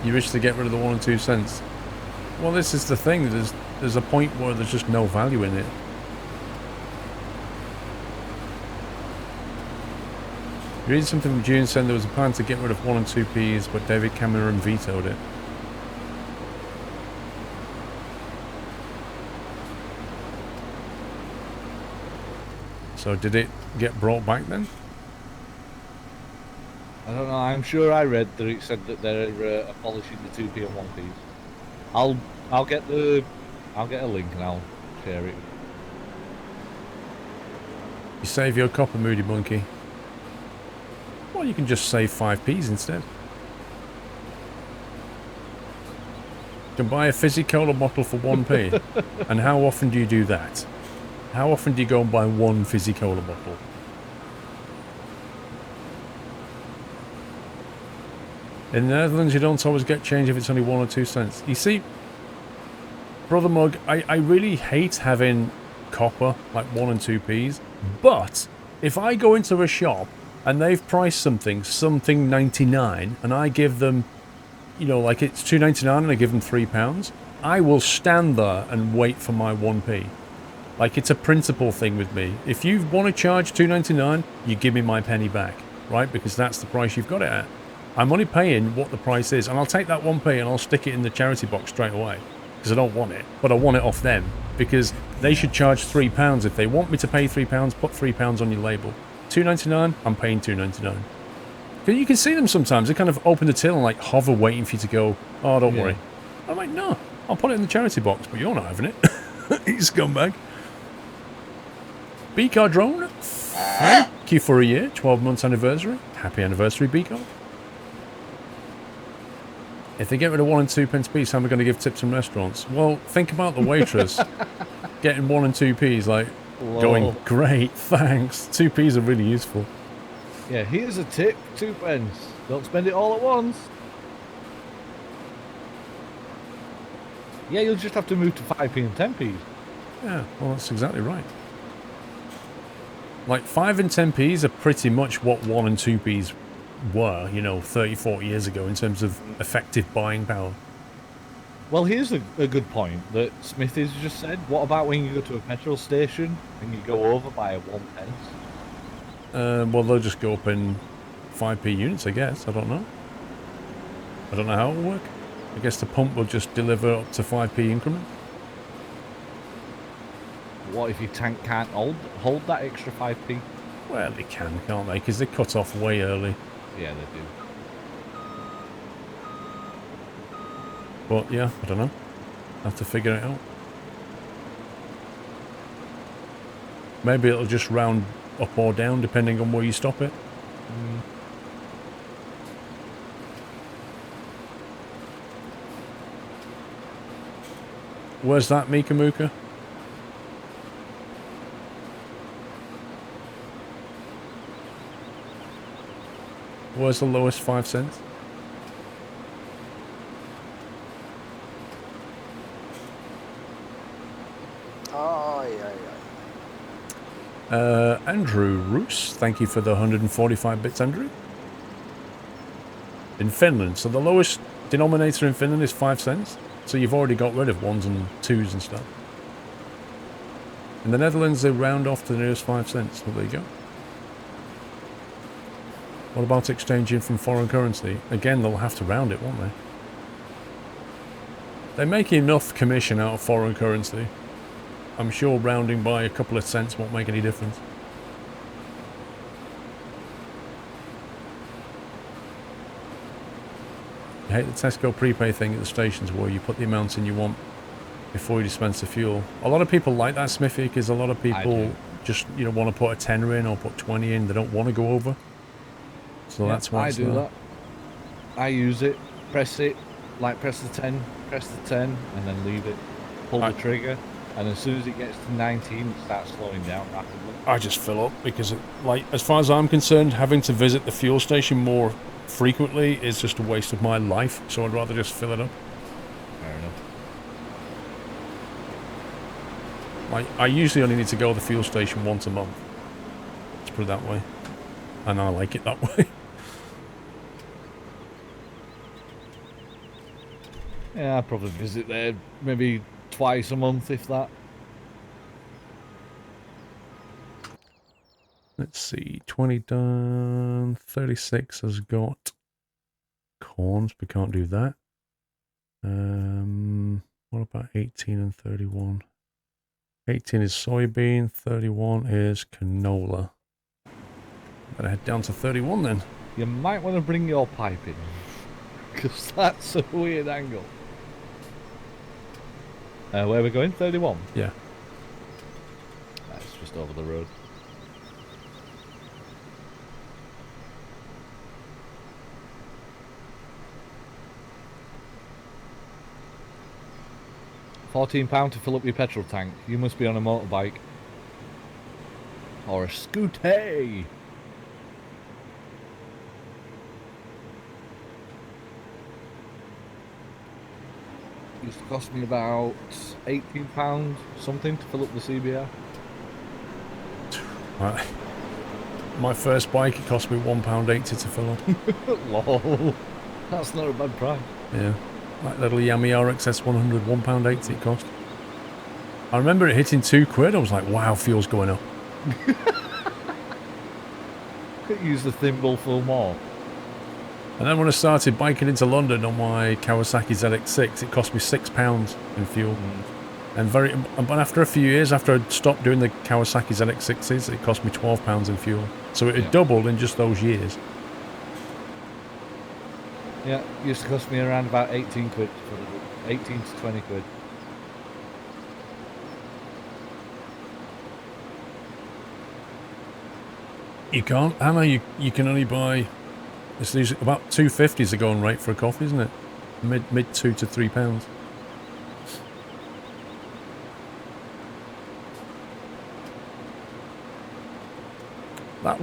You wish to get rid of the 1 and 2 cents. Well, this is the thing. There's a point where there's just no value in it. Reading something from June saying there was a plan to get rid of 1 and 2p's, but David Cameron vetoed it. So did it get brought back then? I don't know. I'm sure I read that it said that they're abolishing the 2p and 1p's. I'll get a link and I'll share it. You save your copper, Moody Monkey. Well, you can just save 5p's instead. You can buy a fizzy cola bottle for 1p. And how often do you do that? How often do you go and buy one fizzy cola bottle? In the Netherlands, you don't always get change if it's only 1 or 2 cents. You see, Brother Mug, I really hate having copper, like 1 and 2p's. But if I go into a shop and they've priced something 99, and I give them, you know, like it's 2.99 and I give them £3, I will stand there and wait for my 1p. Like, it's a principle thing with me. If you want to charge $2.99, you give me my penny back, right? Because that's the price you've got it at. I'm only paying what the price is, and I'll take that 1p and I'll stick it in the charity box straight away, because I don't want it, but I want it off them, because they should charge £3. If they want me to pay £3, put £3 on your label. $2.99, I'm paying $2.99. You can see them sometimes. They kind of open the till and like hover, waiting for you to go, oh, don't worry. I'm like, no, I'll put it in the charity box, but you're not having it. You scumbag. B-Car Drone, thank you for a year, 12 months anniversary. Happy anniversary, B-Car. If they get rid of 1 and 2p piece, how am I going to give tips in restaurants? Well, think about the waitress getting 1 and 2p's, like, whoa, going, great, thanks. 2p's are really useful. Yeah, here's a tip, 2p. Don't spend it all at once. Yeah, you'll just have to move to 5p and 10p's. Yeah, well, that's exactly right. Like, 5 and 10p's are pretty much what 1 and 2p's were, you know, 30, 40 years ago in terms of effective buying power. Well, here's a good point that Smithy's just said. What about when you go to a petrol station and you go over by 1 pence? Well, they'll just go up in 5p units, I guess. I don't know. I don't know how it will work. I guess the pump will just deliver up to 5p increment. What if your tank can't hold that extra 5p? Well, they can, can't they? Because they cut off way early. Yeah, they do. But yeah, I don't know. Have to figure it out. Maybe it'll just round up or down depending on where you stop it. Where's that, Mika Mooka? Where's the lowest 5 cents? Oh, yeah. Andrew Roos, thank you for the 145 bits, Andrew. In Finland, so the lowest denominator in Finland is 5 cents. So you've already got rid of 1s and 2s and stuff. In the Netherlands, they round off to the nearest 5 cents. Well, there you go. What about exchanging from foreign currency? Again, they'll have to round it, won't they? They make enough commission out of foreign currency. I'm sure rounding by a couple of cents won't make any difference. I hate the Tesco prepay thing at the stations where you put the amounts in you want before you dispense the fuel. A lot of people like that, Smithy, because a lot of people just, you know, want to put a tenner in or put 20 in. They don't want to go over. So yeah, that's why I do that. I use it, press the 10, and then leave it. Pull the trigger, and as soon as it gets to 19, it starts slowing down rapidly. I just fill up because, like, as far as I'm concerned, having to visit the fuel station more frequently is just a waste of my life. So I'd rather just fill it up. Fair enough. Like, I usually only need to go to the fuel station once a month. Let's put it that way. And I like it that way. Yeah, I'd probably visit there maybe twice a month, if that. Let's see, 20 done, 36 has got corns, we can't do that. What about 18 and 31? 18 is soybean, 31 is canola. Better head down to 31 then. You might want to bring your pipe in, because that's a weird angle. Where are we going? 31? Yeah. That's just over the road. £14 to fill up your petrol tank. You must be on a motorbike. Or a scooter. Used to cost me about £18 something to fill up the CBR. Right. My first bike, it cost me £1.80 to fill up. Lol. That's not a bad price. Yeah. That little Yami RXS 100, £1.80 it cost. I remember it hitting £2. I was like, wow, fuel's going up. Could use the thimble full more. And then when I started biking into London on my Kawasaki ZX6, it cost me £6 in fuel. But after a few years, after I stopped doing the Kawasaki ZX6s, it cost me £12 in fuel. So it had doubled in just those years. Yeah, it used to cost me around about 18 quid. 18 to 20 quid. You can't, Hannah, you can only buy, it's usually about £2.50 is the going rate for a coffee, isn't it? Mid £2 to £3. That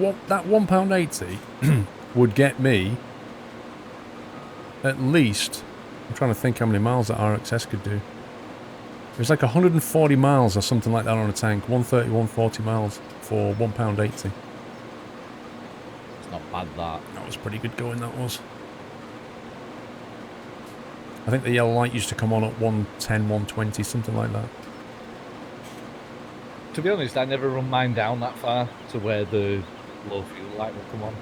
£1.80 would get me at least, I'm trying to think how many miles that RXS could do. It was like 140 miles or something like that on a tank. 130, 140 miles for £1.80. It's not bad, that. That was pretty good going, that was. I think the yellow light used to come on at 110, 120, something like that. To be honest, I never run mine down that far to where the low fuel light will come on.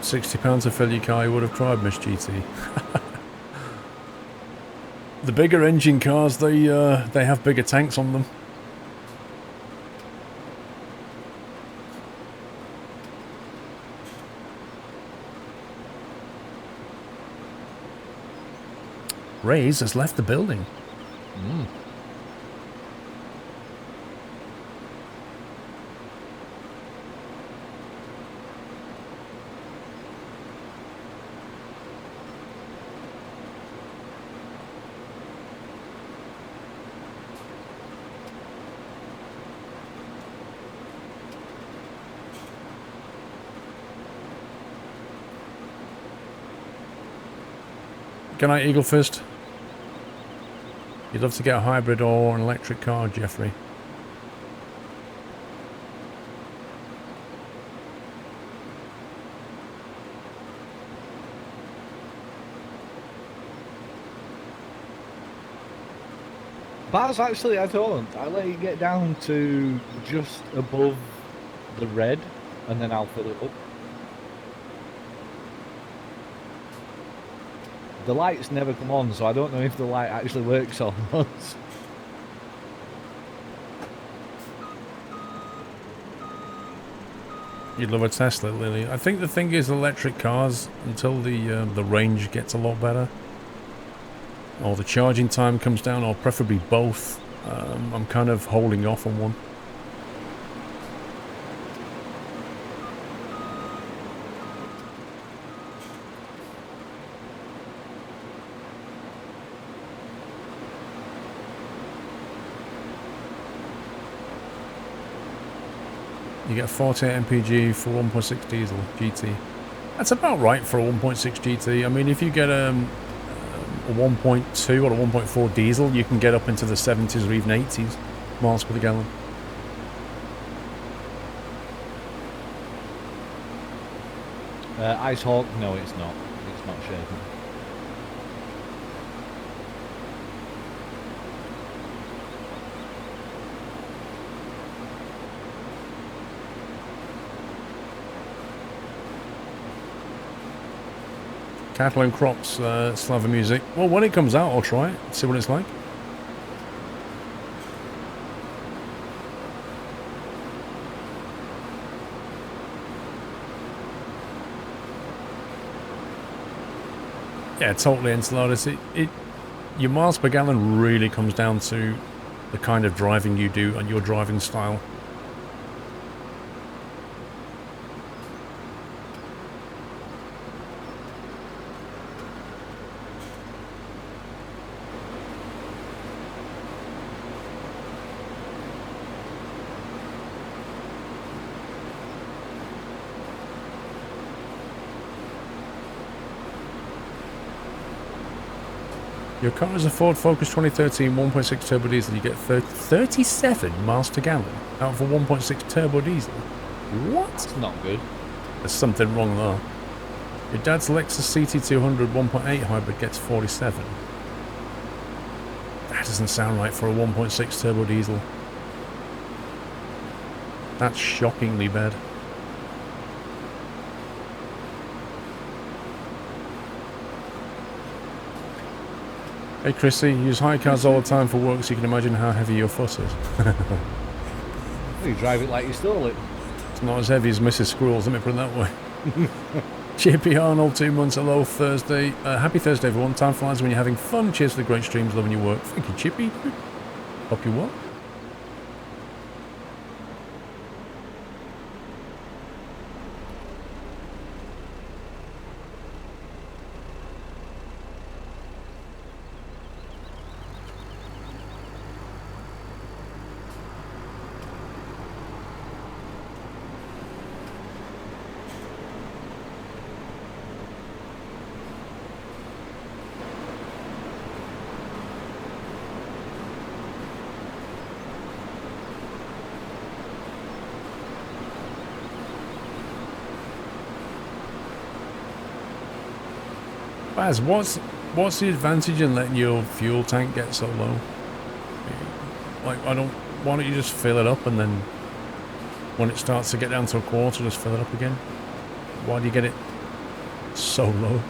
£60 to fill your car, you would have tried, Miss GT. The bigger engine cars, they have bigger tanks on them. Ray's has left the building. Good night, Eagle Fist. You'd love to get a hybrid or an electric car, Jeffrey. Bars, actually, I don't. I let it get down to just above the red, and then I'll fill it up. The lights never come on, so I don't know if the light actually works or not. You'd love a Tesla, Lily. I think the thing is electric cars, until the range gets a lot better, or the charging time comes down, or preferably both, I'm kind of holding off on one. You get a 48 mpg for 1.6 diesel GT. That's about right for a 1.6 GT. I mean, if you get a 1.2 or a 1.4 diesel, you can get up into the 70s or even 80s miles per gallon. Ice Hawk, no, it's not. It's not shaken. Cattle and Crops, Slava music. Well, when it comes out, I'll try it. See what it's like. Yeah, totally Enceladus. Your miles per gallon really comes down to the kind of driving you do and your driving style. Your car is a Ford Focus 2013 1.6 turbo diesel. You get 37 miles per gallon out of a 1.6 turbo diesel. What? That's not good. There's something wrong there. Your dad's Lexus CT200 1.8 hybrid gets 47. That doesn't sound right for a 1.6 turbo diesel. That's shockingly bad. Hey Chrissy, you use high cars all the time for work, so you can imagine how heavy your fuss is. You drive it like you stole it. It's not as heavy as Mrs. Squirrel's, let me put it that way. Chippy Arnold, 2 months, hello, Thursday. Happy Thursday everyone, time flies when you're having fun. Cheers for the great streams, loving your work. Thank you, Chippy. Hope you well. Baz, what's the advantage in letting your fuel tank get so low? Like, why don't you just fill it up and then when it starts to get down to a quarter, just fill it up again? Why do you get it so low?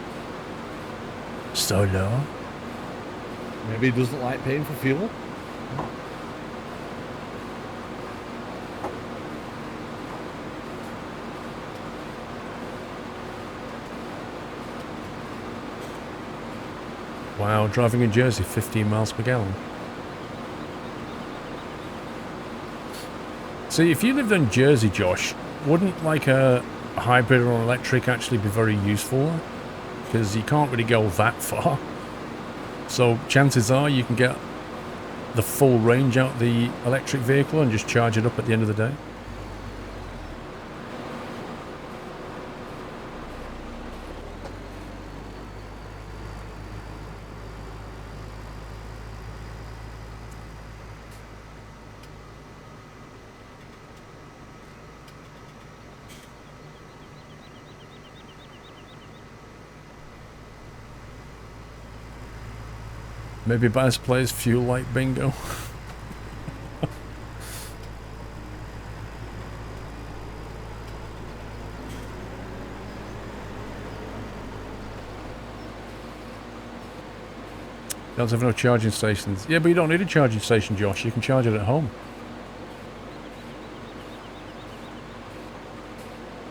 So low? Maybe he doesn't like paying for fuel. Wow, driving in Jersey, 15 miles per gallon. See, if you lived in Jersey, Josh, wouldn't like a hybrid or an electric actually be very useful? Because you can't really go that far. So chances are you can get the full range out the electric vehicle and just charge it up at the end of the day. Maybe Baz plays fuel light bingo. Don't have no charging stations. Yeah, but you don't need a charging station, Josh. You can charge it at home.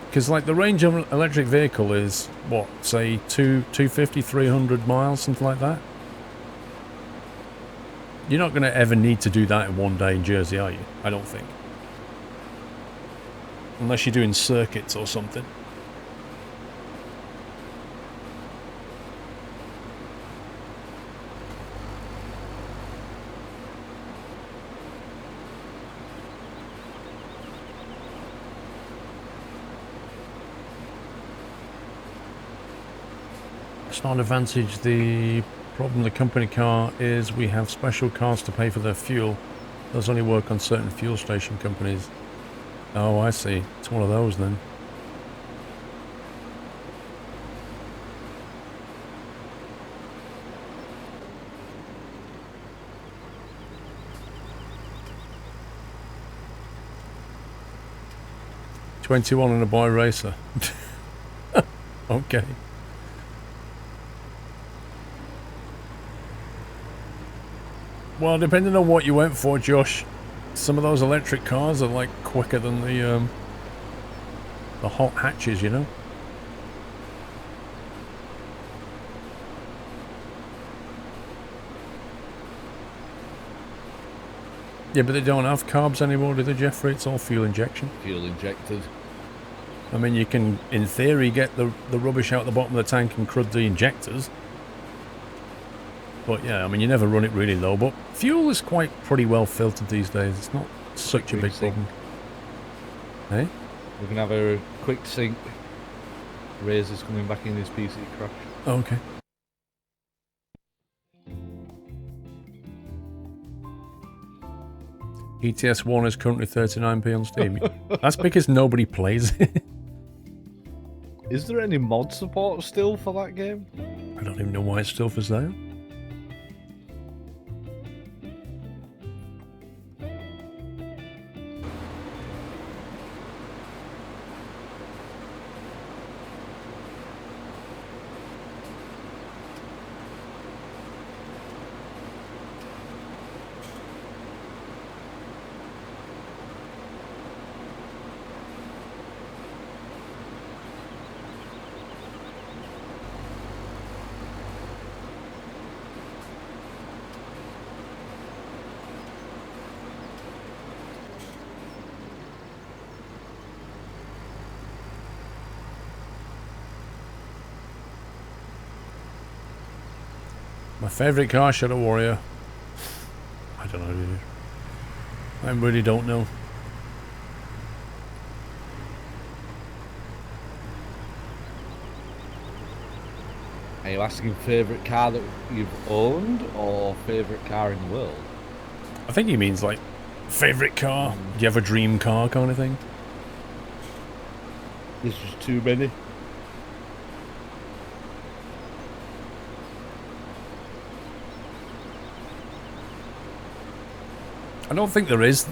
Because like the range of an electric vehicle is, what, say 250, 300 miles, something like that? You're not going to ever need to do that in one day in Jersey, are you? I don't think. Unless you're doing circuits or something. It's not an advantage. The problem the company car is we have special cards to pay for their fuel. Those only work on certain fuel station companies. Oh, I see. It's one of those then. 21 and a boy racer. Okay. Well, depending on what you went for, Josh, some of those electric cars are like quicker than the hot hatches, you know? Yeah, but they don't have carbs anymore, do they, Jeffrey? It's all fuel injection. Fuel injected. I mean, you can, in theory, get the rubbish out the bottom of the tank and crud the injectors. But yeah, I mean, you never run it really low. But fuel is quite pretty well filtered these days. It's not such a big problem. Hey? We can have a quick sync. Razor's coming back in his PC crash. Okay. ETS 1 is currently 39p on Steam. That's because nobody plays it. Is there any mod support still for that game? I don't even know why it's still for sale. My favourite car, Shadow Warrior. I don't know, dude. I really don't know. Are you asking favourite car that you've owned or favourite car in the world? I think he means like favourite car. Do you have a dream car kind of thing? There's just too many. I don't think there is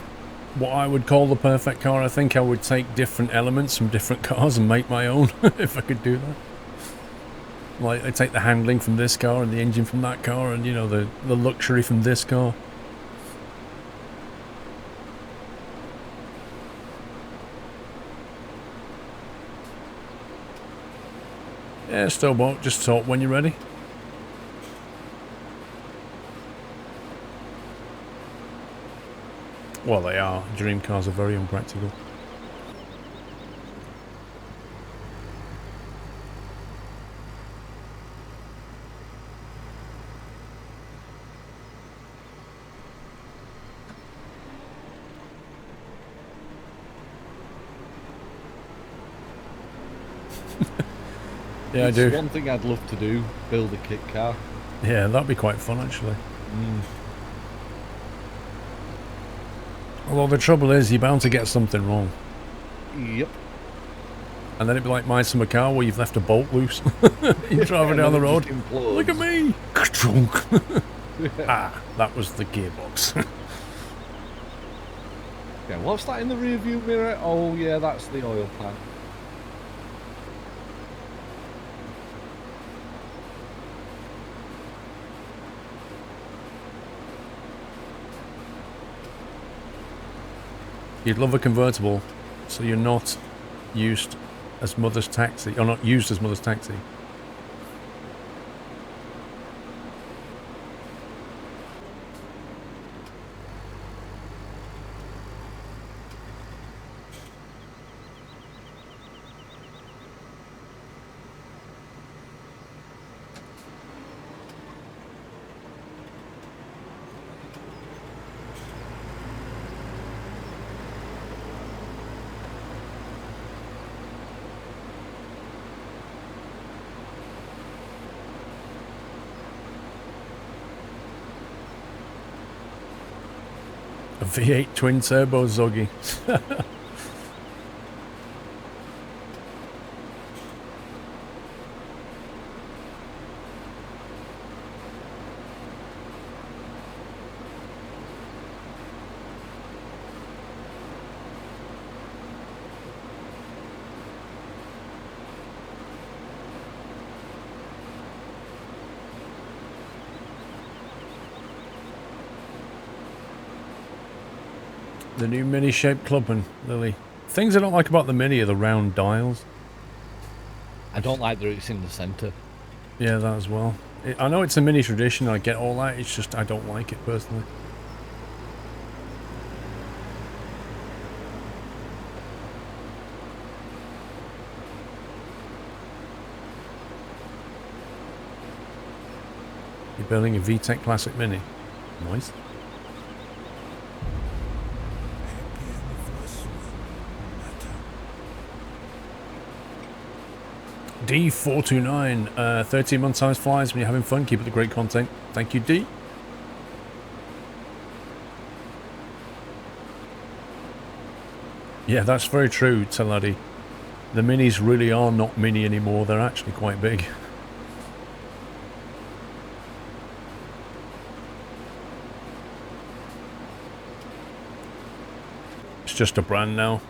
what I would call the perfect car. I think I would take different elements from different cars and make my own if I could do that. Like, I take the handling from this car and the engine from that car and, you know, the luxury from this car. Yeah, Stowboat, just talk when you're ready. Well, they are. Dream cars are very unpractical. Yeah, I do. One thing I'd love to do, build a kit car. Yeah, that'd be quite fun, actually. Although the trouble is, you're bound to get something wrong. Yep. And then it'd be like my summer car where you've left a bolt loose. You're driving down the road. Look at me! Ah, that was the gearbox. Okay, what's that in the rear view mirror? Oh yeah, that's the oil pan. You'd love a convertible, so you're not used as mother's taxi, or not used as mother's taxi. A V8 twin turbo Zoggy. The new mini-shaped Clubman, Lily. Things I don't like about the Mini are the round dials. I don't like that it's in the centre. Yeah, that as well. I know it's a Mini tradition, I get all that, it's just I don't like it personally. You're building a VTEC Classic Mini. Nice. D429, 13 month times flies when you're having fun. Keep up the great content. Thank you, D. Yeah, that's very true, Teladi. The minis really are not mini anymore. They're actually quite big. It's just a brand now.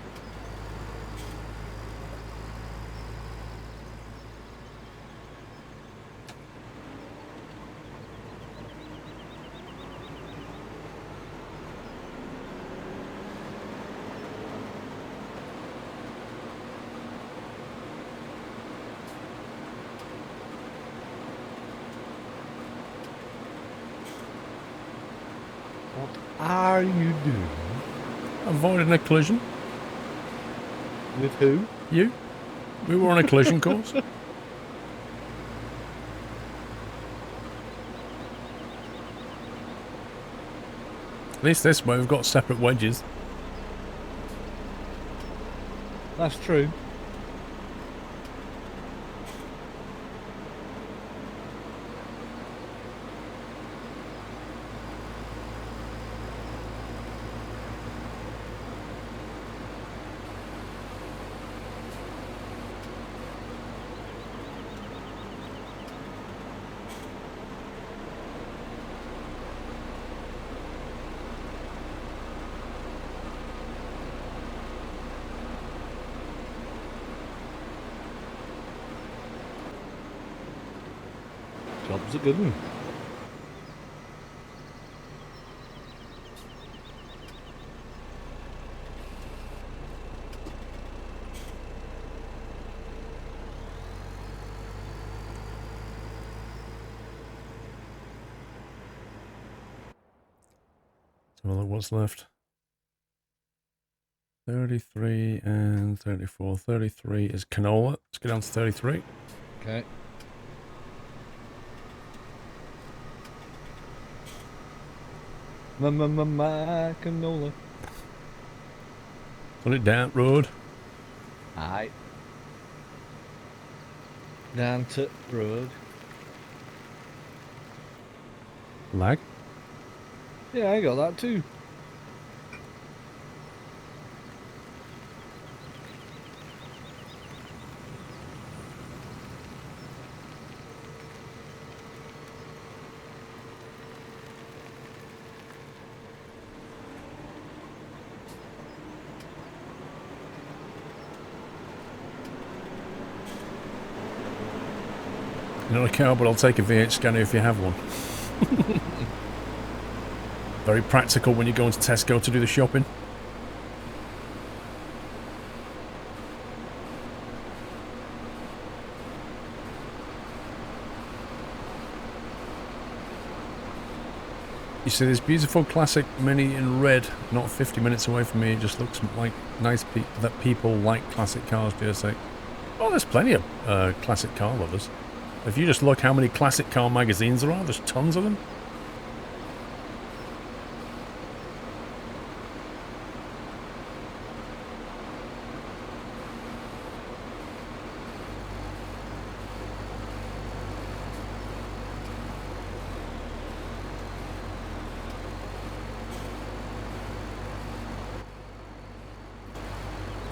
What are you doing? Avoiding a collision. With who? You? We were on a collision course. At least this way we've got separate wedges. That's true. Job's a good one. So look what's left. 33 and 34. 33 is canola. Let's get down to 33. Okay. My canola. Put it down, road. Aye. Down to road. Lag. Yeah, I got that too. Not a car, but I'll take a VH scanner if you have one. Very practical when you go into Tesco to do the shopping. You see this beautiful classic Mini in red, not 50 minutes away from me. It just looks like nice that people like classic cars, dear sake. Oh, there's plenty of classic car lovers. If you just look how many classic car magazines there are, there's tons of them.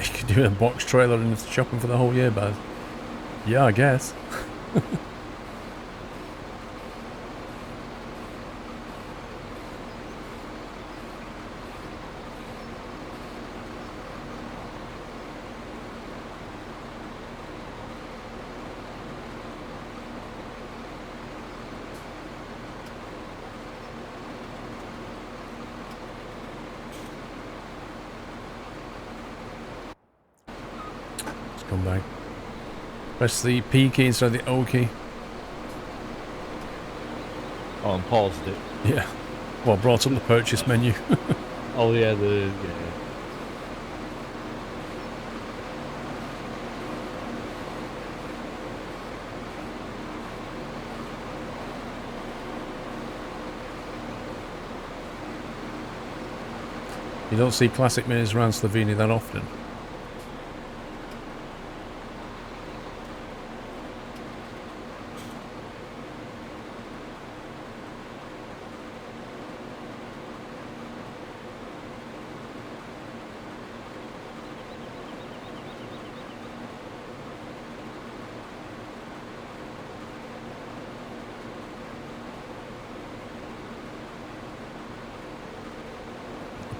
You could do a box trailer and it's shopping for the whole year, Baz. Yeah, I guess. scumbag. Press the P key instead of the O key. Oh, and paused it. Yeah. Well, brought up the purchase menu. Oh yeah, yeah. You don't see classic minis around Slovenia that often.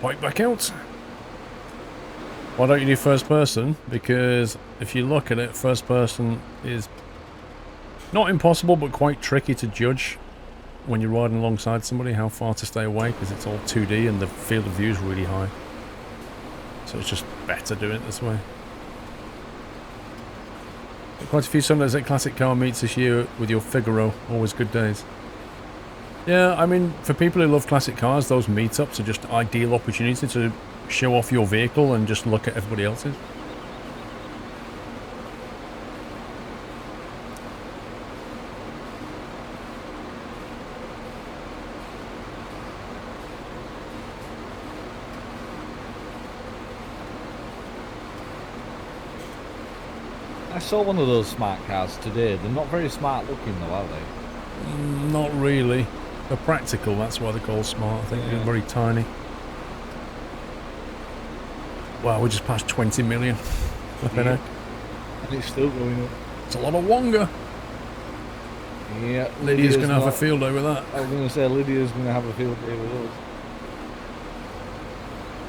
Bike back out. Why don't you do first person? Because if you look at it, first person is not impossible, but quite tricky to judge when you're riding alongside somebody how far to stay away, because it's all 2D and the field of view is really high. So it's just better doing it this way. Quite a few Sundays at Classic Car Meets this year with your Figaro. Always good days. Yeah, I mean, for people who love classic cars, those meetups are just ideal opportunity to show off your vehicle and just look at everybody else's. I saw one of those smart cars today. They're not very smart looking though, are they? Not really. They're practical, that's why they're called smart. I think they're very tiny. Wow, we just passed 20 million. Flipping heck. And it's still going up. It's a lot of Wonga. Yeah, Lydia's going to have a field day with that. I was going to say Lydia's going to have a field day with us.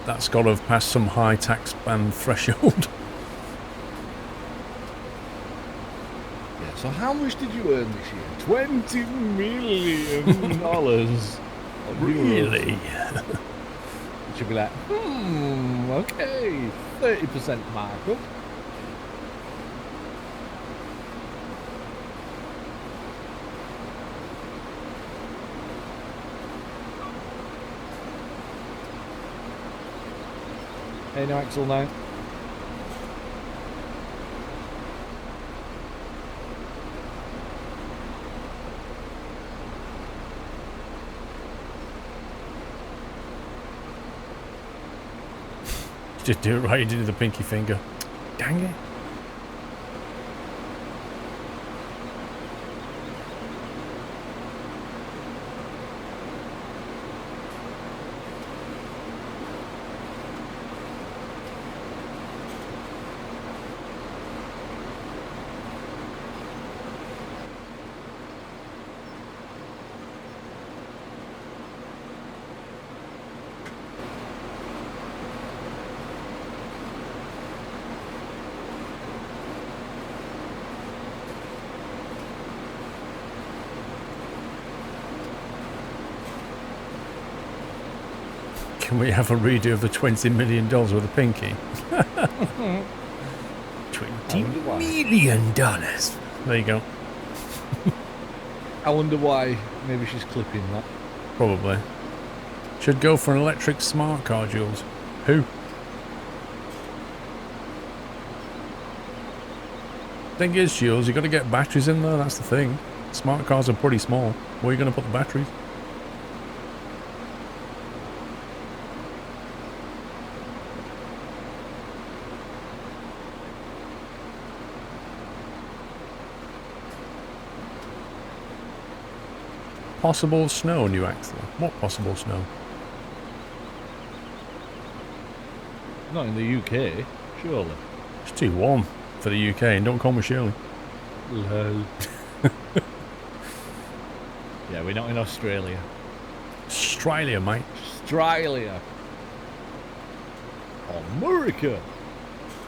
That's got to have passed some high tax band threshold. Yeah, so how much did you earn this year? $20 million. Really? She'll be like, okay, 30% markup. Hey, no Axel now. Just do it right, you did the pinky finger. Dang it. Can we have a redo of the $20 million with a pinky? $20 million. There you go. I wonder why. Maybe she's clipping that. Probably. Should go for an electric smart car, Jules. Who? Thing is, Jules, you got to get batteries in there. That's the thing. Smart cars are pretty small. Where are you going to put the batteries? Possible snow, new Axel. What possible snow? Not in the UK, surely. It's too warm for the UK, and don't call me Shirley. Lol. Yeah, we're not in Australia. Australia, mate. Australia. America.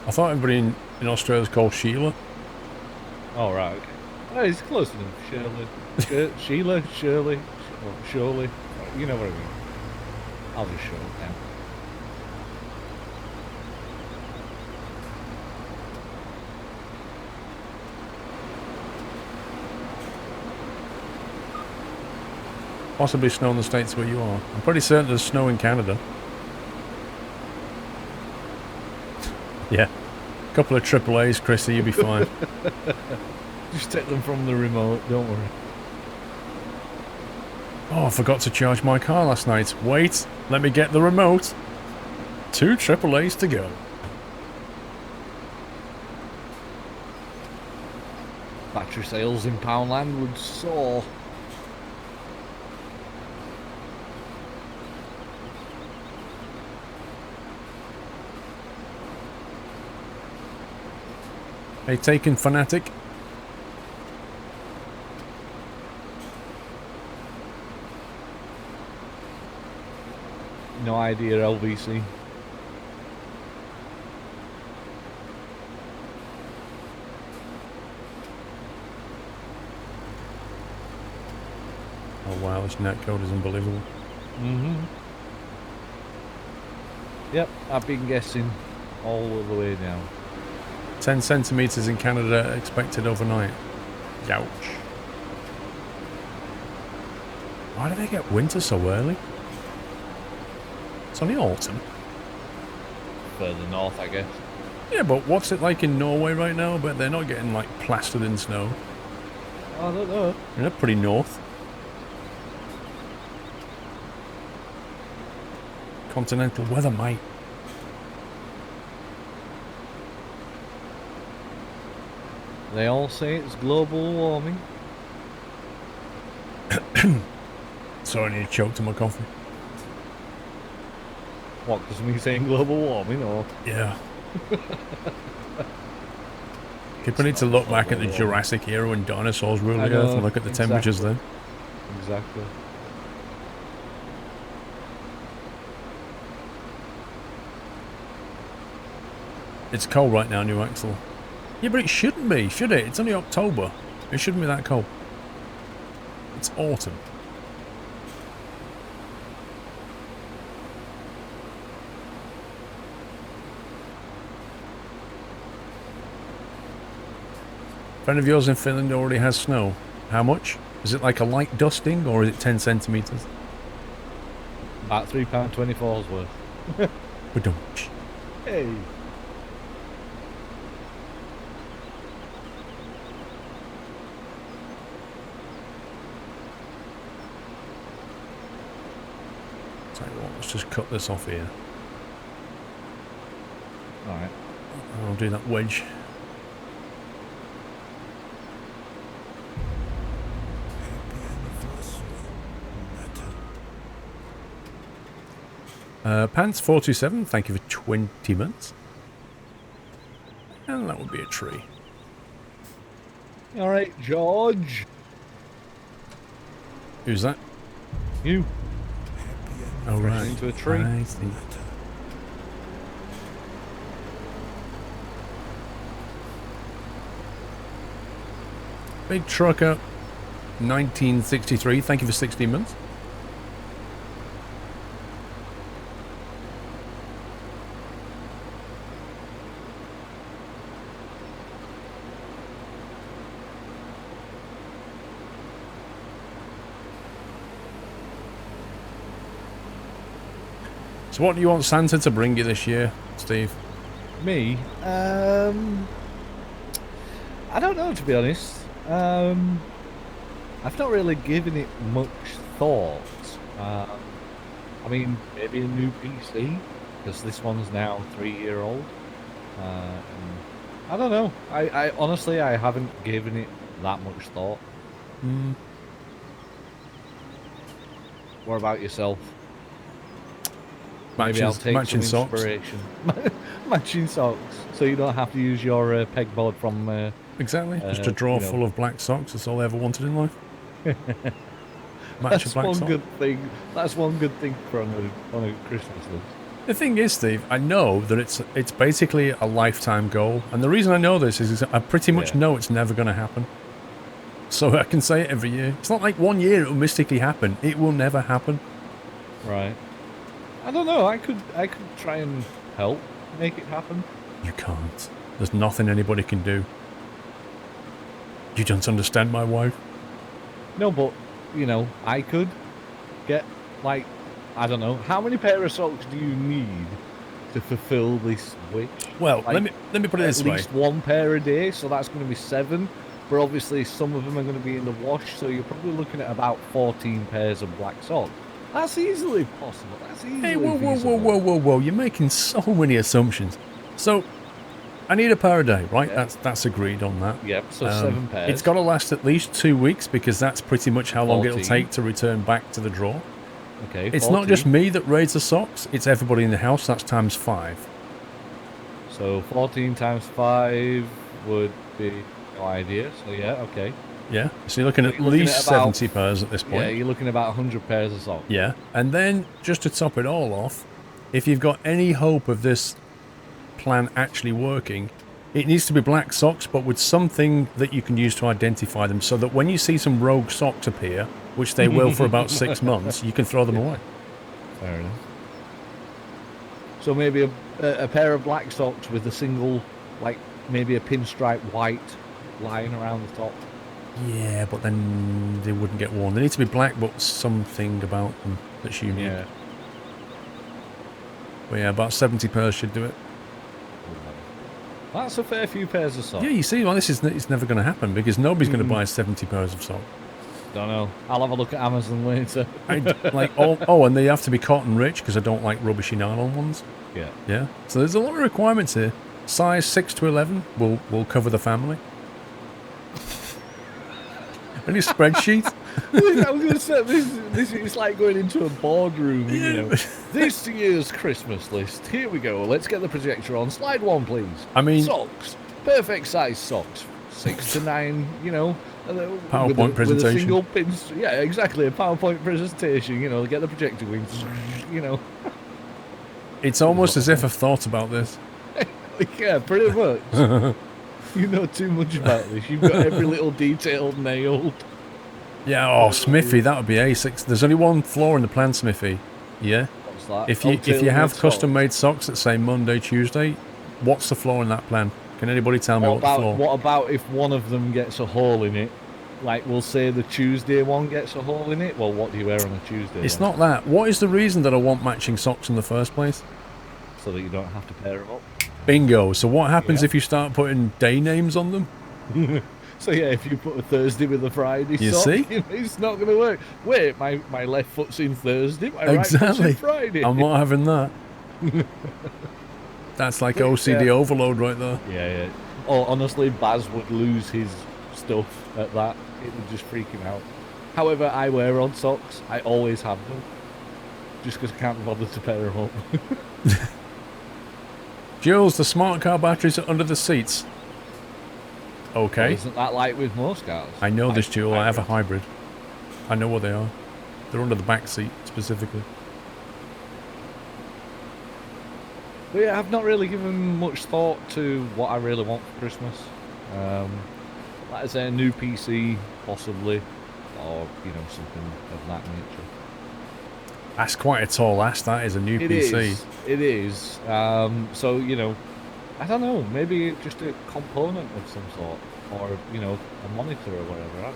I thought everybody in Australia's called Sheila. Oh, right, okay. Oh, it's close enough. Shirley. Sheila, Shirley, Shirley. You know what I mean. I'll just show it now. Possibly snow in the States where you are. I'm pretty certain there's snow in Canada. Yeah. Couple of AAAs, Chrissy, you'll be fine. Just take them from the remote, don't worry. Oh, I forgot to charge my car last night. Wait, let me get the remote. 2 AAAs to go. Battery sales in Poundland would soar. Hey, taken Fanatic. No idea, LVC. Oh wow, this netcode is unbelievable. Yep, I've been guessing all the way down. 10 centimetres in Canada expected overnight. Ouch. Why do they get winter so early? It's only autumn. Further north, I guess. Yeah, but what's it like in Norway right now? But they're not getting like plastered in snow. I don't know. They're pretty north. Continental weather, mate. They all say it's global warming. Sorry, I need to choke to my coffee. What, because me saying global warming, or? Yeah. People need to look back at the Jurassic era when dinosaurs ruled the Earth and look at the temperatures then. Exactly. It's cold right now, New Axel. Yeah, but it shouldn't be, should it? It's only October. It shouldn't be that cold. It's autumn. A friend of yours in Finland already has snow. How much? Is it like a light dusting or is it 10 centimetres? About £3.24's worth. Ba-dum-tsh. Hey. Tell you what, let's just cut this off here. Alright. I'll do that wedge. Pants 427, thank you for 20 months. And that would be a tree. Alright, George. Who's that? You. Oh, Crashed right. into a tree. I see. Big Trucker 1963, thank you for 16 months. So what do you want Santa to bring you this year, Steve? Me? I don't know, to be honest. I've not really given it much thought. I mean, maybe a new PC, because this one's now 3-year-old. I don't know. I honestly, I haven't given it that much thought. What about yourself? Maybe I'll take matching some socks. inspiration. Matching socks, so you don't have to use your pegboard from... Exactly, just a drawer full of black socks, that's all I ever wanted in life. That's one good thing. That's one good thing for on a Christmas list. The thing is, Steve, I know that it's basically a lifetime goal, and the reason I know this is I pretty much know it's never going to happen. So I can say it every year. It's not like one year it will mystically happen. It will never happen. Right. I don't know. I could try and help make it happen. You can't. There's nothing anybody can do. You don't understand my wife. No, but you know, I could. get, like, I don't know, how many pair of socks do you need to fulfill this wish? Well, Like, let me put it this way. At least one pair a day, so that's going to be 7. But obviously, some of them are going to be in the wash, so you're probably looking at about 14 pairs of black socks. That's easily possible. That's easily Hey, whoa, feasible. whoa! You're making so many assumptions. So, I need a pair a day, right? Yeah. That's agreed on that. Yep, so 7 pairs. It's got to last at least 2 weeks because that's pretty much how long it'll 14. take to return back to the drawer. Okay, It's 14. not just me that raids the socks, it's everybody in the house. That's times 5. So 14 times 5 would be no idea. So yeah, okay. Yeah, so you're looking at you're looking least at about- 70 pairs at this point. Yeah, you're looking at about 100 pairs of socks. Yeah, and then just to top it all off, if you've got any hope of this plan actually working, it needs to be black socks, but with something that you can use to identify them, so that when you see some rogue socks appear, which they will for about 6 months, you can throw them away. Fair enough. So maybe a pair of black socks with a single, like maybe a pinstripe white line around the top. Yeah, but then they wouldn't get worn. They need to be black, but something about them that's unique. Yeah. But yeah, about 70 pairs should do it. That's a fair few pairs of socks. Yeah, you see, well, it's never going to happen because nobody's going to buy 70 pairs of socks. Don't know. I'll have a look at Amazon later. And they have to be cotton rich because I don't like rubbishy nylon ones. Yeah. Yeah. So there's a lot of requirements here. Size 6 to 11 will cover the family. Any spreadsheet? I was going to say, this is like going into a boardroom, you know. This year's Christmas list. Here we go. Let's get the projector on. Slide 1, please. I mean... Socks. Perfect size socks. 6 to 9, you know. PowerPoint presentation. With a single pin. Yeah, exactly. A PowerPoint presentation, you know. Get the projector wings, you know. It's almost as if I've thought about this. Yeah, pretty much. You know too much about this. You've got every little detail nailed. Yeah, oh, Smithy, that would be A6. There's only one flaw in the plan, Smithy. Yeah? What's that? If you have custom-made socks that say Monday, Tuesday, what's the flaw in that plan? Can anybody tell me what the flaw? What about if one of them gets a hole in it? Like, we'll say the Tuesday one gets a hole in it. Well, what do you wear on a Tuesday? It's not that. What is the reason that I want matching socks in the first place? So that you don't have to pair them up. Bingo. So what happens if you start putting day names on them? So yeah, if you put a Thursday with a Friday You sock, see? it's not going to work. Wait, my left foot's in Thursday, my right foot's Exactly. in Friday. I'm not having that. That's like OCD overload right there. Yeah. Oh, honestly, Baz would lose his stuff at that. It would just freak him out. However, I wear odd socks. I always have them. Just because I can't be bothered to pair them up. Jules, the smart car batteries are under the seats. Okay. Well, isn't that like with most cars? I know this, Jules. I have a hybrid. I know what they are. They're under the back seat, specifically. But yeah, I've not really given much thought to what I really want for Christmas. Like I say, a new PC, possibly, or, you know, something of that nature. That's quite a tall ask, that is, a new PC. It is. So, you know, I don't know, maybe just a component of some sort, or, you know, a monitor or whatever, I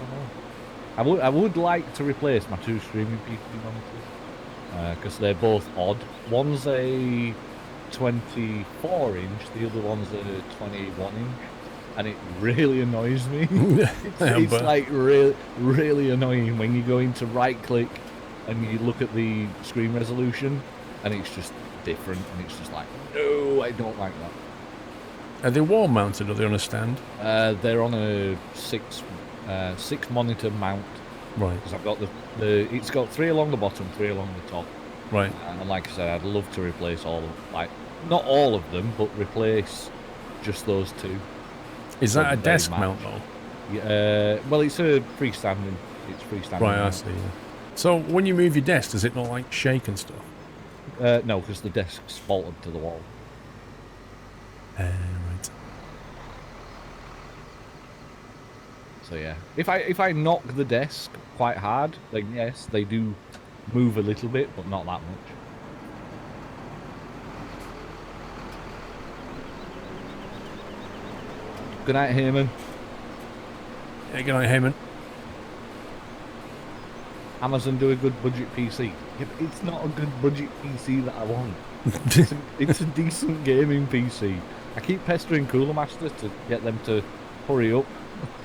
don't know. I would like to replace my 2 streaming PC monitors, because they're both odd. One's a 24-inch, the other one's a 21-inch, and it really annoys me. It's like really annoying when you go into right-click and you look at the screen resolution, and it's just different, and it's just like, no, I don't like that. Are they wall mounted or are they on a stand? They're on a 6 monitor mount. Right. Because I've got it's got 3 along the bottom, 3 along the top. Right. And like I said, I'd love to replace not all of them, but replace just those 2. Is that a desk mount though? Yeah. Well, it's a freestanding. It's freestanding. Right, I see. Yeah. So when you move your desk, does it not like shake and stuff? No, because the desk's bolted to the wall. Right. So yeah, if I knock the desk quite hard, then yes, they do move a little bit, but not that much. Good night, Heyman. Yeah, good night, Heyman. Amazon do a good budget PC. Yeah, but it's not a good budget PC that I want. It's a decent gaming PC. I keep pestering Cooler Master to get them to hurry up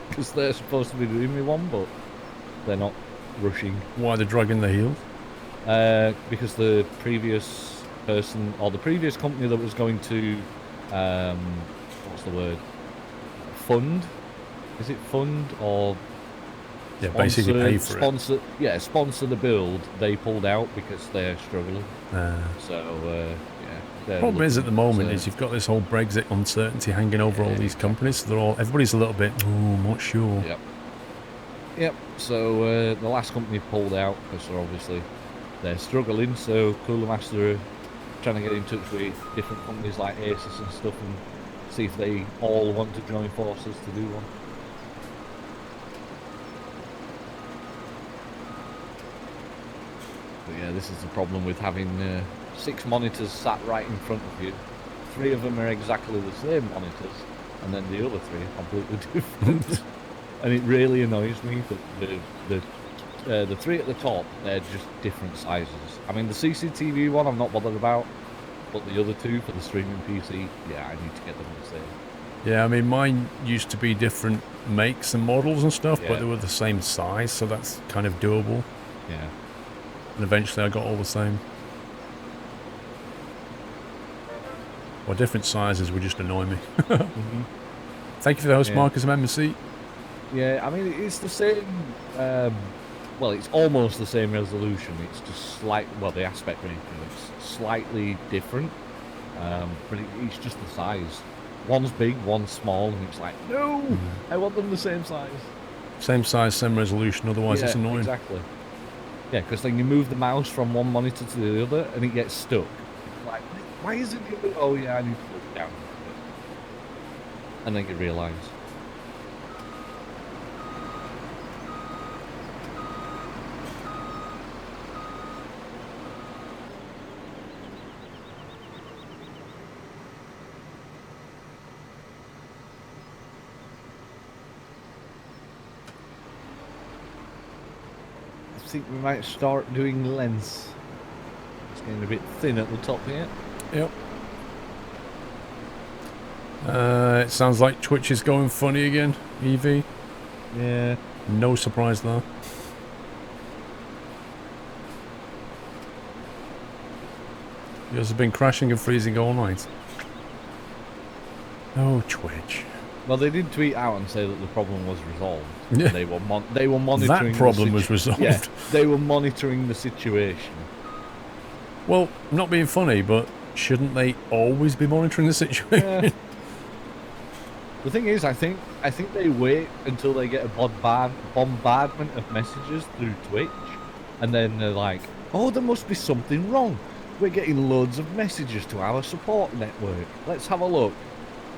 because they're supposed to be doing me one, but they're not rushing. Why they're dragging their heels? Because the previous person or the previous company that was going to, what's the word? Fund? Is it fund or? Yeah, basically pay for it. Yeah, sponsor the build. They pulled out because they're struggling. So yeah. Problem is at the moment is you've got this whole Brexit uncertainty hanging over all these companies. So everybody's a little bit, I'm not sure. Yep. So the last company pulled out because they're struggling. So Cooler Master are trying to get in touch with different companies like Asus and stuff and see if they all want to join forces to do one. But yeah, this is the problem with having 6 monitors sat right in front of you. 3 of them are exactly the same monitors, and then the other 3 are completely different. And it really annoys me that the 3 at the top, they're just different sizes. I mean, the CCTV one I'm not bothered about, but the other 2 for the streaming PC, yeah, I need to get them the same. Yeah, I mean, mine used to be different makes and models and stuff, but they were the same size, so that's kind of doable. Yeah. And eventually I got all the same. Well, different sizes would just annoy me. Thank you for the host markers of MMC. Yeah, I mean, it's the same, well, it's almost the same resolution. It's just the aspect ratio is slightly different, but it's just the size. One's big, one's small, and it's like, no, I want them the same size. Same size, same resolution, otherwise it's annoying. Exactly. Yeah, because then you move the mouse from one monitor to the other, and it gets stuck. Like, why is it? Oh yeah, I need to put it down. And then you realise. I think we might start doing lens. It's getting a bit thin at the top here. Yep. It sounds like Twitch is going funny again, EV. Yeah. No surprise there. Yours have been crashing and freezing all night. Oh, Twitch. Well, they did tweet out and say that the problem was resolved. Yeah. They were monitoring. That problem was resolved. Yeah, they were monitoring the situation. Well, not being funny, but shouldn't they always be monitoring the situation? The thing is, I think they wait until they get a bombardment of messages through Twitch, and then they're like, "Oh, there must be something wrong. We're getting loads of messages to our support network. Let's have a look.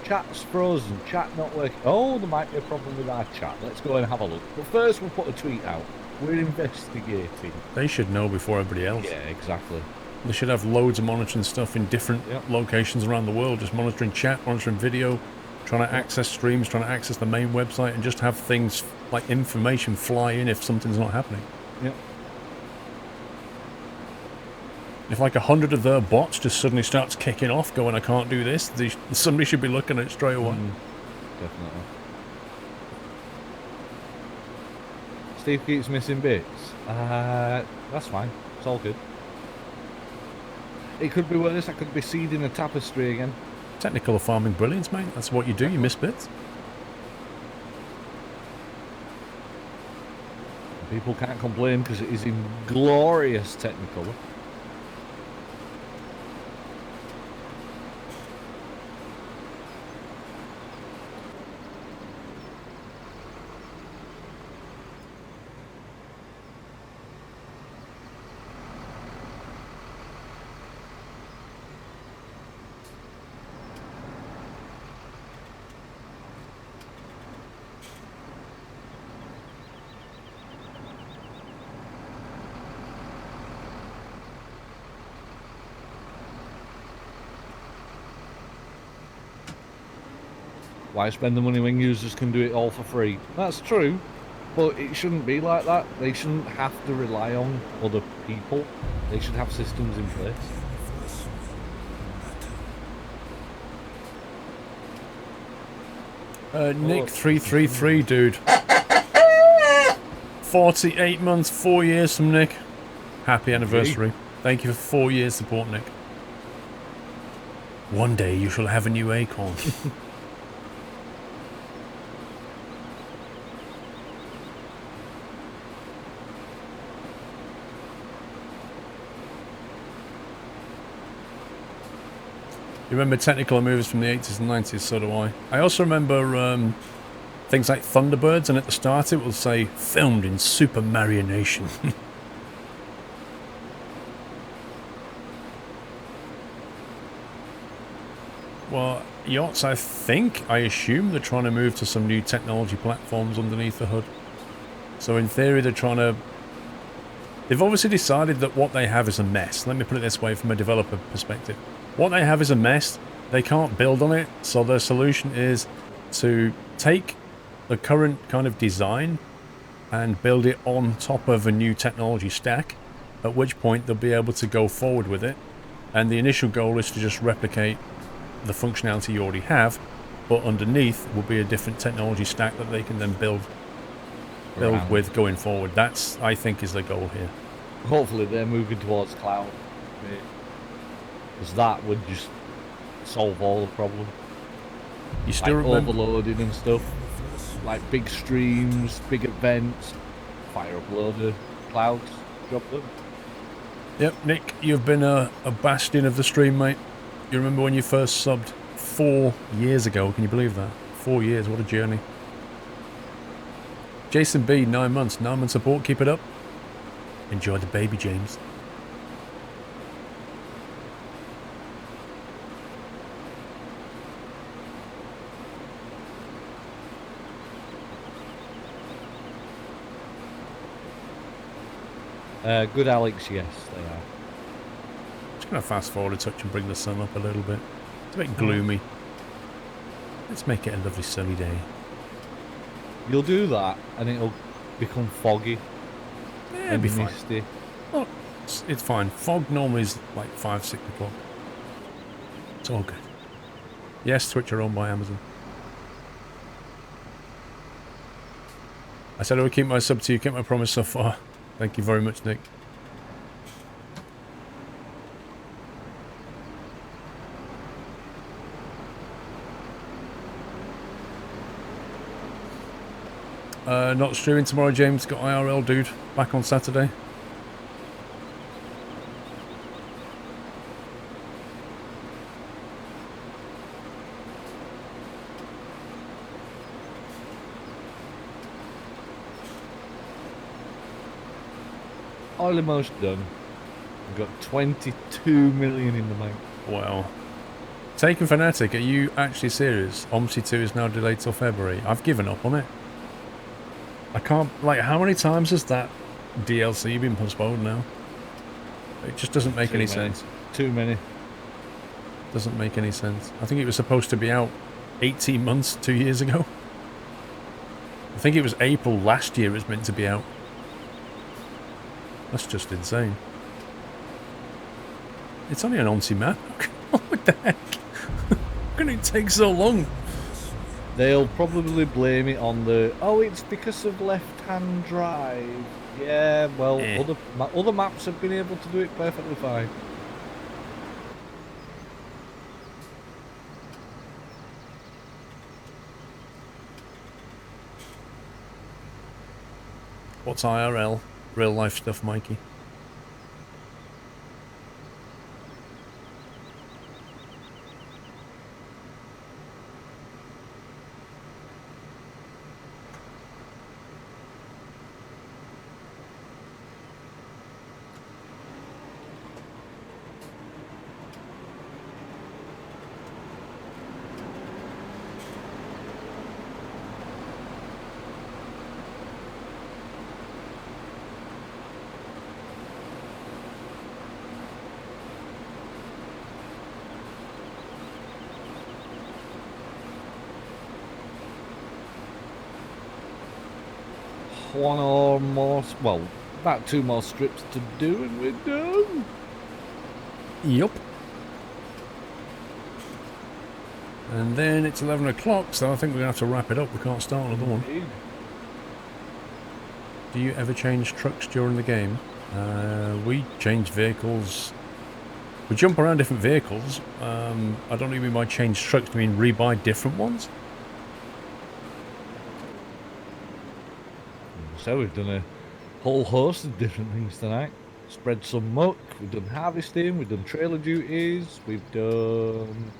Chat's frozen, chat not working. Oh, there might be a problem with our chat. Let's go and have a look. But first we'll put a tweet out. We're investigating." They should know before everybody else. Yeah, exactly. They should have loads of monitoring stuff in different locations around the world, just monitoring chat, monitoring video, trying to access streams, trying to access the main website, and just have things like information fly in if something's not happening. Yep. If like 100 of their bots just suddenly starts kicking off, going, "I can't do this," somebody should be looking at it straight away. Definitely. Steve keeps missing bits. That's fine. It's all good. It could be worse. I could be seeding a tapestry again. Technical farming brilliance, mate. That's what you do. You miss bits. People can't complain because it is in glorious Technicolor. Why spend the money when users can do it all for free? That's true, But it shouldn't be like that. They shouldn't have to rely on other people. They should have systems in place. Nick 333, dude. 48 months, 4 years from Nick. Happy anniversary. Thank you for 4 years support, Nick. One day you shall have a new acorn. You remember technical movies from the 80s and 90s, so do I. I also remember things like Thunderbirds, and at the start it will say, filmed in Super Mario Nation. Well, yachts, I assume they're trying to move to some new technology platforms underneath the hood. So in theory they're trying to... They've obviously decided that what they have is a mess. Let me put it this way from a developer perspective. What they have is a mess. They can't build on it, so their solution is to take the current kind of design and build it on top of a new technology stack, at which point they'll be able to go forward with it. And the initial goal is to just replicate the functionality you already have, but underneath will be a different technology stack that they can then build with going forward. That's, I think, is the goal here. Hopefully they're moving towards cloud. Because that would just solve all the problems. You still like remember overloading and stuff. Like big streams, big events, fire up load of clouds, drop them. Yep, Nick, you've been a bastion of the stream, mate. You remember when you first subbed 4 years ago? Can you believe that? 4 years, what a journey. Jason B, 9 months. 9 months support, keep it up. Enjoy the baby, James. Good Alex, yes, they are. Just going to fast forward a touch and bring the sun up a little bit. It's a bit gloomy. Let's make it a lovely sunny day. You'll do that and it'll become foggy. Yeah, it'll be misty. fine. Oh, it's fine. Fog normally is like 5, 6 o'clock. It's all good. Yes, Twitch are owned by Amazon. I said I would keep my sub to you, kept my promise so far. Thank you very much, Nick. Not streaming tomorrow, James. Got IRL, dude. Back on Saturday. Almost done. We've got 22 million in the bank. Wow. Taken Fanatic, are you actually serious? Omsi 2 is now delayed till February. I've given up on it. I can't... Like, how many times has that DLC been postponed now? It just doesn't make any sense. Too many. Doesn't make any sense. I think it was supposed to be out 18 months, 2 years ago. I think it was April last year it was meant to be out. That's just insane. It's only an Omsi map. What the heck? How can it take so long? They'll probably blame it on the... Oh, it's because of left-hand drive. Yeah, well, other maps have been able to do it perfectly fine. What's IRL? Real life stuff, Mikey. one or more, well, about 2 more strips to do and we're done. Yup. And then it's 11 o'clock, so I think we're going to have to wrap it up. We can't start another one. Indeed. Do you ever change trucks during the game? We change vehicles. We jump around different vehicles. I don't even mean by change trucks. I mean rebuy different ones. So we've done a whole host of different things tonight. Spread some muck, we've done harvesting, we've done trailer duties, we've done...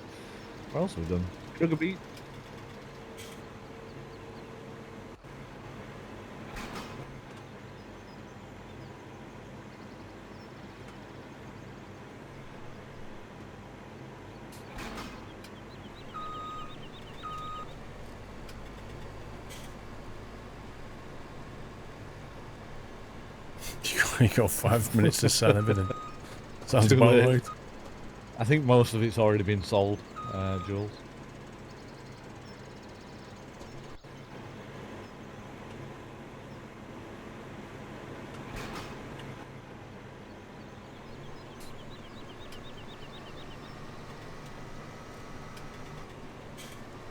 What else have we done? Sugar beet. You got 5 minutes to sell everything. Sounds Too about late. right. I think most of it's already been sold, Jules.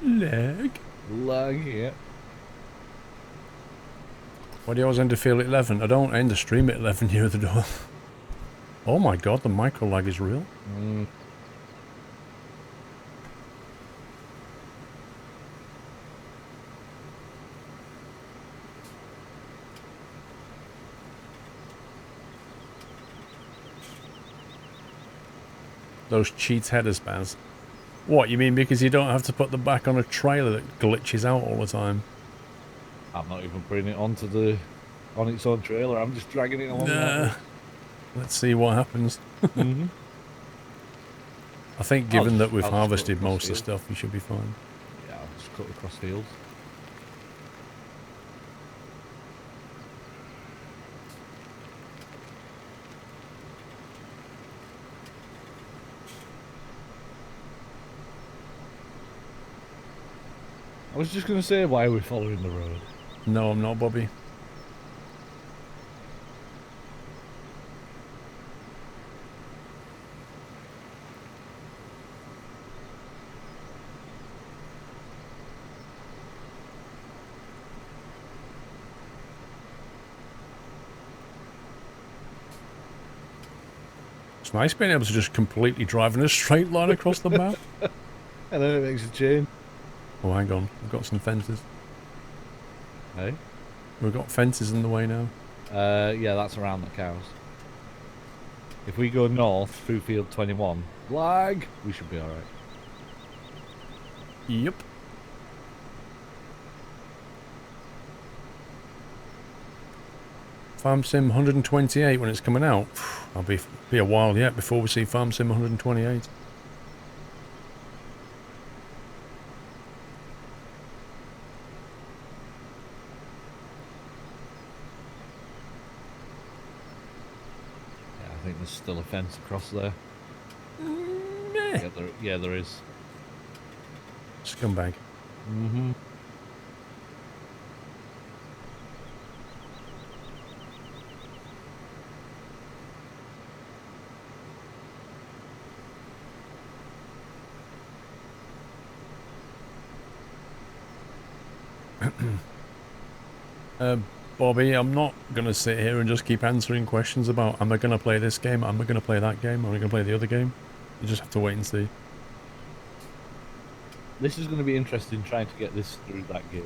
Leg. Lag, yeah. Why do you always end to feel at 11? I don't end the stream at 11 near the door. Oh my god, the micro lag is real. Those cheats headers, Baz. What, you mean because you don't have to put them back on a trailer that glitches out all the time? I'm not even putting it on its own trailer, I'm just dragging it along. Nah. Let's see what happens. Mm-hmm. I think given that we've I'll just harvested cut across most of the fields. stuff, we should be fine. Yeah, I'll just cut across fields. I was just going to say, why are we following the road? No, I'm not, Bobby. It's nice being able to just completely drive in a straight line across the map. And then it makes a change. Oh, hang on. We've got some fences. Hey? We've got fences in the way now. Yeah, that's around the cows. If we go north through field 21, lag, we should be alright. Yep. Farm Sim 128 when it's coming out. I'll be a while yet before we see Farm Sim 128. Yeah, I think there's still a fence across there. Meh. Yeah, there is. Scumbag. Mm-hmm. Bobby, I'm not going to sit here and just keep answering questions about am I going to play this game, am I going to play that game, am I going to play the other game? You just have to wait and see. This is going to be interesting trying to get this through that gate.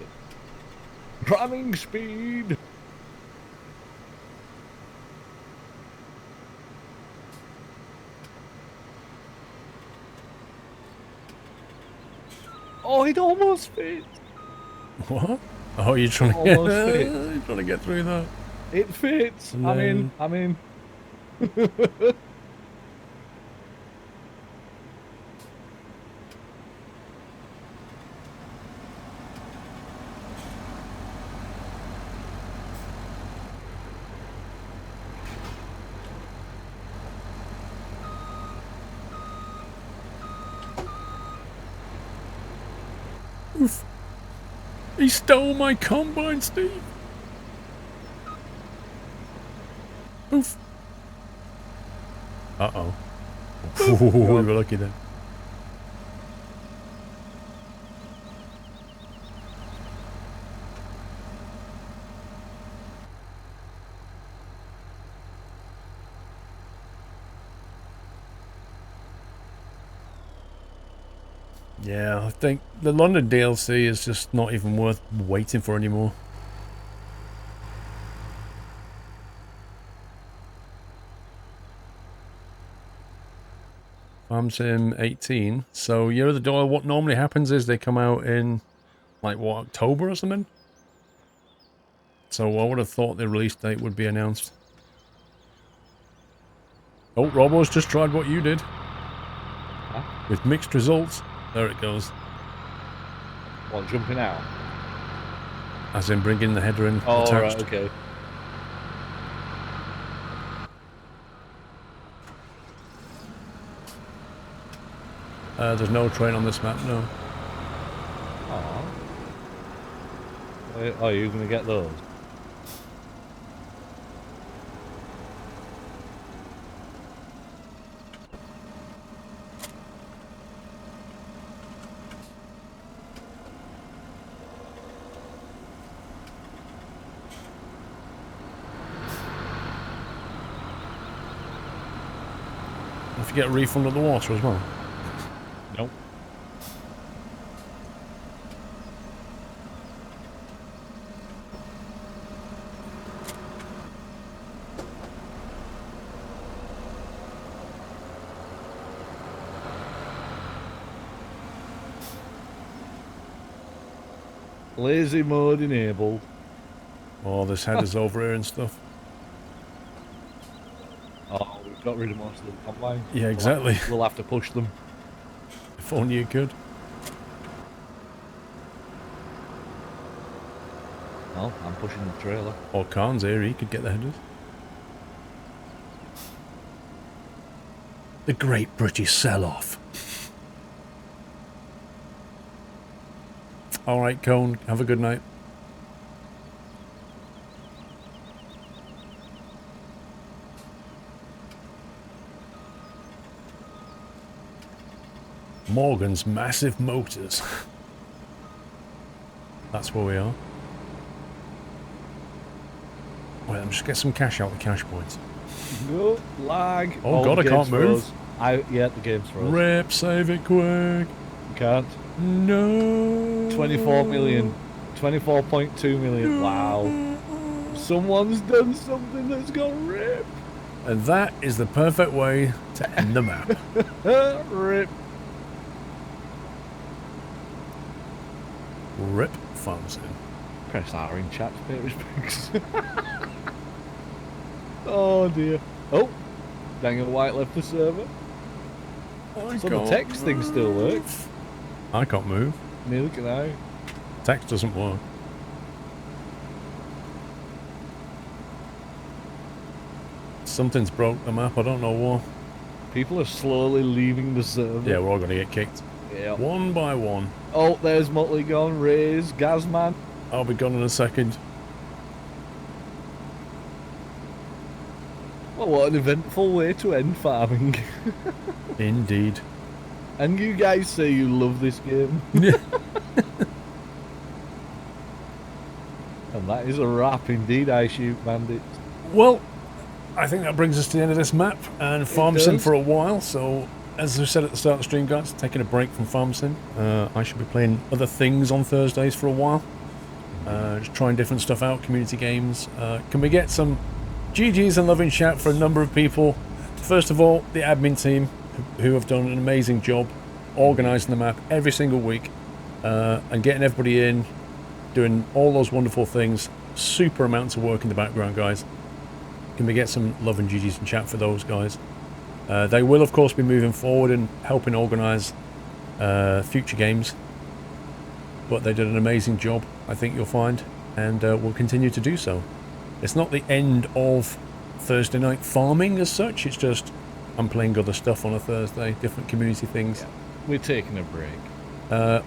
Ramming speed! Oh, it almost fit! What? Oh, you're trying to Almost fit. you're trying to get through that. It fits! And I'm then- in. Oof. He stole my combine, Steve. Oof. Uh-oh. We were lucky then. Yeah, I think the London DLC is just not even worth waiting for anymore. Farm Sim 18. So, what normally happens is they come out in, like, what, October or something? So I would have thought the release date would be announced. Oh, Robo's just tried what you did. Huh? With mixed results. There it goes. What, jumping out? As in bringing the header in Oh, attached. right, okay. There's no train on this map, no. Oh, you're going to get those? If you get a refund of the water as well. Nope. Lazy mode enabled. Oh, this header's over here and stuff. Oh, we've got rid of most of the combine. Yeah, exactly. We'll have to push them. If only you could. Oh, I'm pushing the trailer. Or Khan's here, he could get the headers. The Great British Sell-Off. Alright, Cone, have a good night. Morgan's Massive Motors. That's where we are. Wait, let me just get some cash out of the cash points. No, lag. Oh god, I can't move. Yeah, the game's froze. Rip, save it quick. You can't. No. 24 million. 24.2 million. No. Wow. Someone's done something that's gone rip. And that is the perfect way to end the map. Rip. Rip Farm Sim. Press R in chat to pay respects. Oh dear. Oh, Daniel White left the server. So the text thing still works. I can't move. Neither can I. Text doesn't work. Something's broke the map, I don't know what. People are slowly leaving the server. Yeah, we're all going to get kicked. Yeah. One by one. Oh, there's Motley gone. Raise, Gazman. I'll be gone in a second. Well, what an eventful way to end farming. Indeed. And you guys say you love this game. And that is a wrap indeed, I shoot bandits. Well, I think that brings us to the end of this map and Farm Sim for a while. So, as I said at the start of the stream, guys, taking a break from Farm Sim. I should be playing other things on Thursdays for a while. Just trying different stuff out, community games. Can we get some GGs and love in chat for a number of people? First of all, the admin team, who have done an amazing job organising the map every single week and getting everybody in, doing all those wonderful things. Super amounts of work in the background, guys. Can we get some love and GGs in chat for those guys? They will, of course, be moving forward and helping organise future games. But they did an amazing job, I think you'll find, and will continue to do so. It's not the end of Thursday night farming as such, it's just I'm playing other stuff on a Thursday, different community things. Yeah. We're taking a break. Can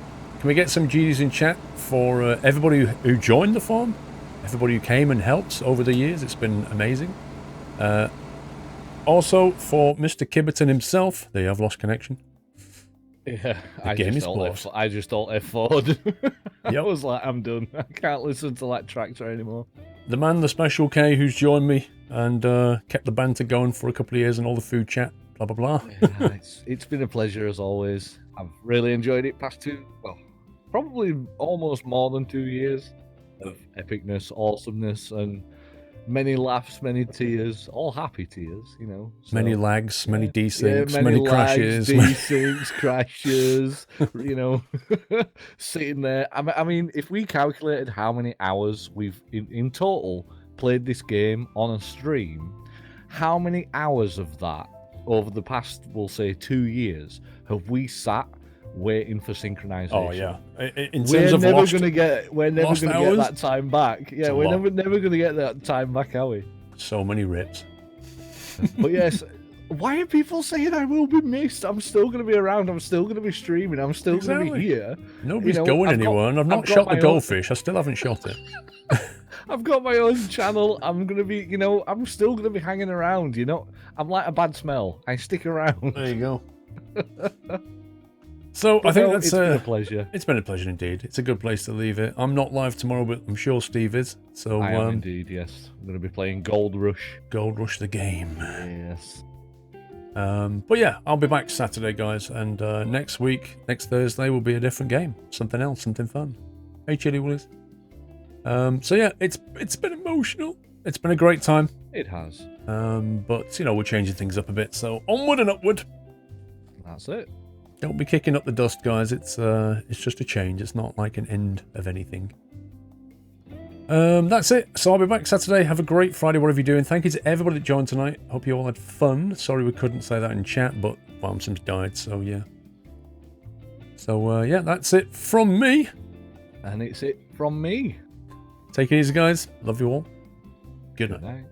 we get some GGs in chat for everybody who joined the farm? Everybody who came and helped over the years, it's been amazing. Also, for Mr. Kibberton himself, they have lost connection. Yeah, The game is paused. I just don't F4'd. I Yep. was like, I'm done. I can't listen to that tractor anymore. The man, the Special K, who's joined me and kept the banter going for a couple of years and all the food chat, blah, blah, blah. Yeah, it's been a pleasure as always. I've really enjoyed it past probably almost more than 2 years of epicness, awesomeness, and many laughs, many tears, all happy tears, you know. So, Many lags, many desyncs, yeah, many lags, crashes. desyncs, crashes, you know, sitting there. I mean, if we calculated how many hours we've in total played this game on a stream, how many hours of that over the past, we'll say, 2 years have we sat waiting for synchronization? Oh yeah. In terms of we're never lost, gonna get hours? that time back. Yeah, a we're lot. never gonna get that time back, are we? So many rips. But yes, why are people saying I will be missed? I'm still gonna be around. I'm still gonna be streaming. I'm still gonna Exactly. be here. Nobody's You know, going I've got- anywhere, and I've not I've got shot the my own- goldfish. I still haven't shot it. I've got my own channel. I'm gonna be, you know, I'm still gonna be hanging around. You know, I'm like a bad smell. I stick around. There you go. So But I think no, that's it's been a pleasure. It's been a pleasure indeed. It's a good place to leave it. I'm not live tomorrow, but I'm sure Steve is. So I am indeed. Yes, I'm gonna be playing Gold Rush. Gold Rush the game. Yes. But yeah, I'll be back Saturday, guys, and next week, next Thursday, will be a different game, something else, something fun. Hey, Chili Willies. So yeah, it's been emotional. It's been a great time. It has. But you know, we're changing things up a bit, so onward and upward. That's it. Don't be kicking up the dust, guys. It's just a change. It's not like an end of anything. That's it. So I'll be back Saturday. Have a great Friday, whatever you're doing. Thank you to everybody that joined tonight. Hope you all had fun. Sorry we couldn't say that in chat, but Farmson's died, so yeah. So yeah, that's it from me. And it's it from me. Take it easy, guys. Love you all. Good night. Good night.